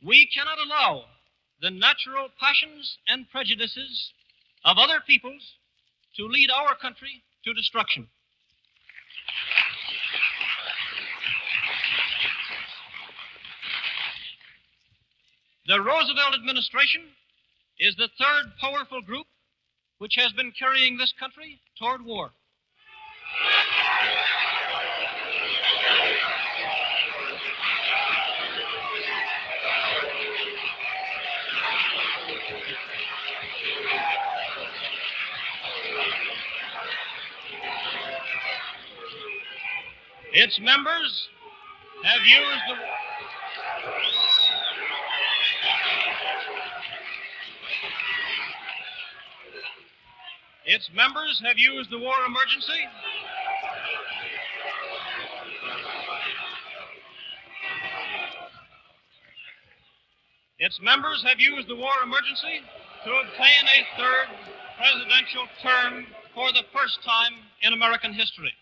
We cannot allow the natural passions and prejudices of other peoples to lead our country to destruction. The Roosevelt administration is the third powerful group which has been carrying this country toward war. Its members have used the war emergency to obtain a third presidential term for the first time in American history.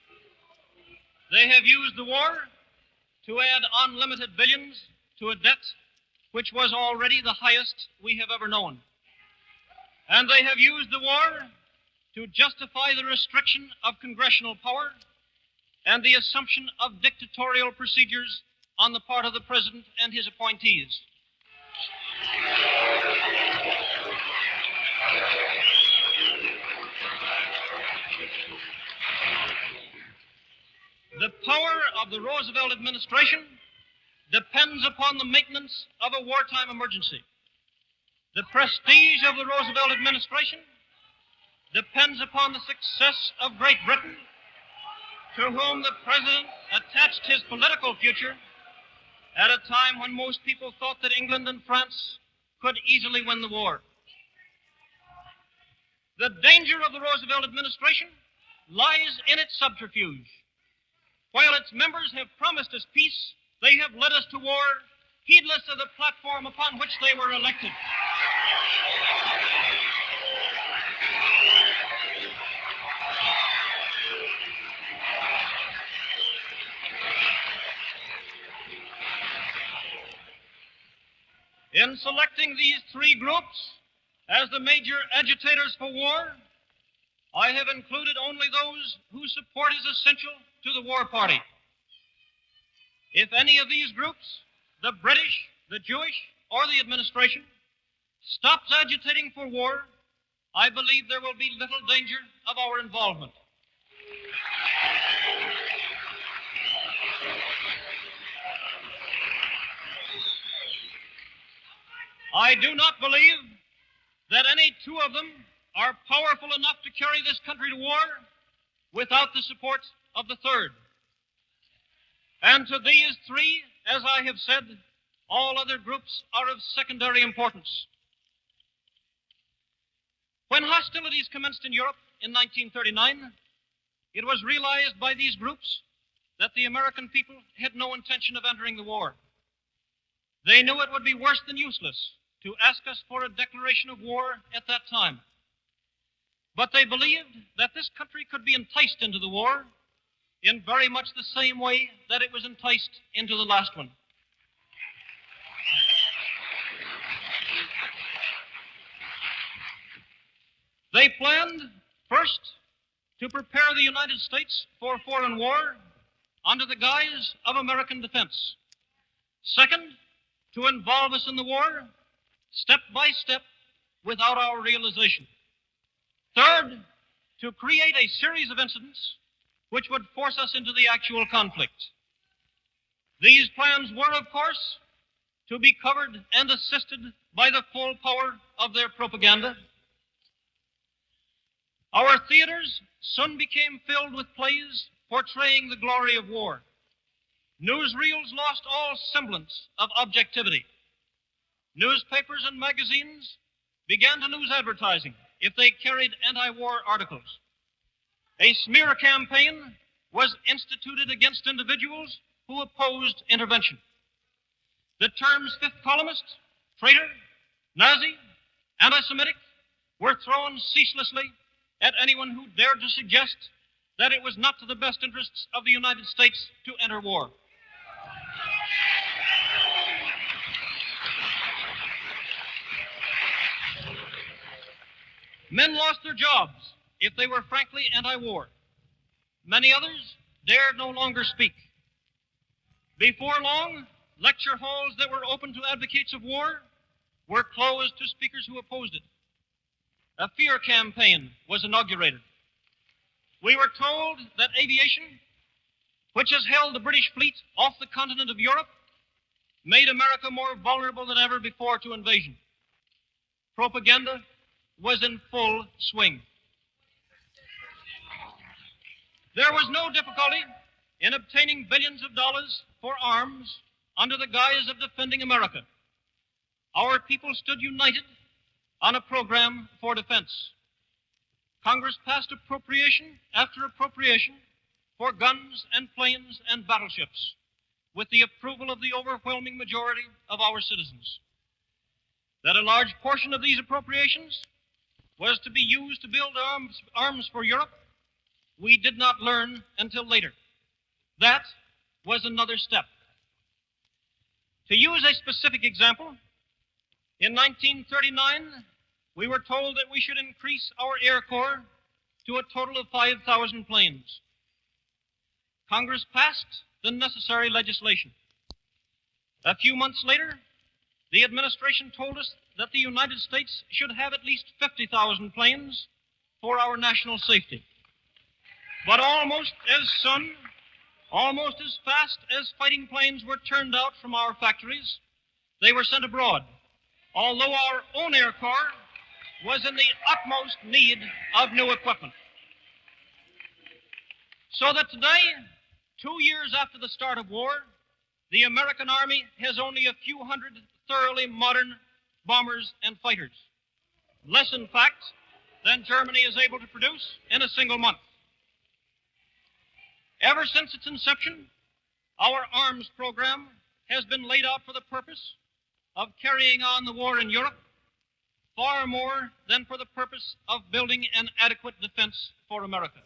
They have used the war to add unlimited billions to a debt which was already the highest we have ever known. And they have used the war to justify the restriction of congressional power and the assumption of dictatorial procedures on the part of the President and his appointees. The power of the Roosevelt administration depends upon the maintenance of a wartime emergency. The prestige of the Roosevelt administration depends upon the success of Great Britain, to whom the President attached his political future at a time when most people thought that England and France could easily win the war. The danger of the Roosevelt administration lies in its subterfuge. While its members have promised us peace, they have led us to war, heedless of the platform upon which they were elected. In selecting these three groups as the major agitators for war, I have included only those whose support is essential to the war party. If any of these groups, the British, the Jewish, or the administration, stops agitating for war, I believe there will be little danger of our involvement. I do not believe that any two of them are powerful enough to carry this country to war without the support of the third. And to these three, as I have said, all other groups are of secondary importance. When hostilities commenced in Europe in 1939, it was realized by these groups that the American people had no intention of entering the war. They knew it would be worse than useless to ask us for a declaration of war at that time. But they believed that this country could be enticed into the war in very much the same way that it was enticed into the last one. They planned, first, to prepare the United States for foreign war under the guise of American defense. Second, to involve us in the war step by step without our realization. Third, to create a series of incidents which would force us into the actual conflict. These plans were, of course, to be covered and assisted by the full power of their propaganda. Our theaters soon became filled with plays portraying the glory of war. Newsreels lost all semblance of objectivity. Newspapers and magazines began to lose advertising if they carried anti-war articles. A smear campaign was instituted against individuals who opposed intervention. The terms fifth columnist, traitor, Nazi, anti-Semitic were thrown ceaselessly at anyone who dared to suggest that it was not to the best interests of the United States to enter war. Men lost their jobs if they were frankly anti-war. Many others dared no longer speak. Before long, lecture halls that were open to advocates of war were closed to speakers who opposed it. A fear campaign was inaugurated. We were told that aviation, which has held the British fleet off the continent of Europe, made America more vulnerable than ever before to invasion. Propaganda was in full swing. There was no difficulty in obtaining billions of dollars for arms under the guise of defending America. Our people stood united on a program for defense. Congress passed appropriation after appropriation for guns and planes and battleships with the approval of the overwhelming majority of our citizens. That a large portion of these appropriations was to be used to build arms for Europe, we did not learn until later. That was another step. To use a specific example, in 1939, we were told that we should increase our Air Corps to a total of 5,000 planes. Congress passed the necessary legislation. A few months later, the administration told us that the United States should have at least 50,000 planes for our national safety. But almost as fast as fighting planes were turned out from our factories, they were sent abroad, although our own Air Corps was in the utmost need of new equipment. So that today, 2 years after the start of war, the American Army has only a few hundred thoroughly modern bombers and fighters, less in fact than Germany is able to produce in a single month. Ever since its inception, our arms program has been laid out for the purpose of carrying on the war in Europe far more than for the purpose of building an adequate defense for America.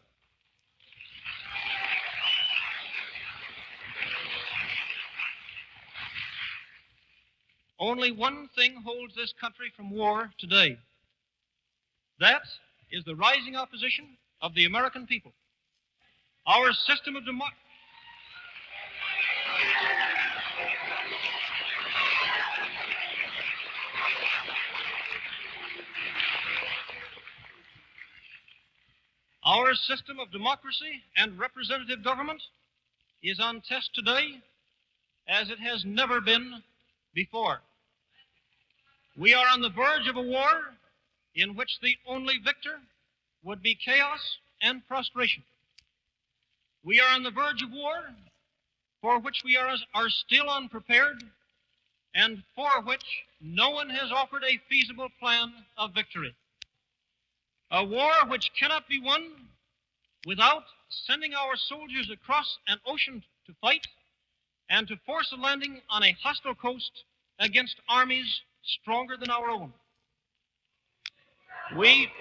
Only one thing holds this country from war today. That is the rising opposition of the American people. Our system of democracy. Our system of democracy and representative government is on test today as it has never been before. We are on the verge of a war in which the only victor would be chaos and prostration. We are on the verge of war for which we are still unprepared and for which no one has offered a feasible plan of victory. A war which cannot be won without sending our soldiers across an ocean to fight and to force a landing on a hostile coast against armies stronger than our own. We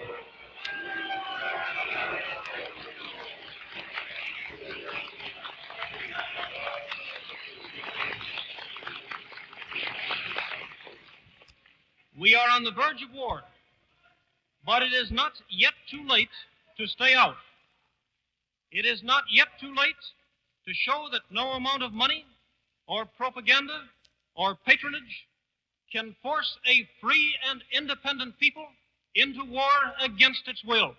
are on the verge of war, but it is not yet too late to stay out. It is not yet too late to show that no amount of money or propaganda or patronage can force a free and independent people into war against its will.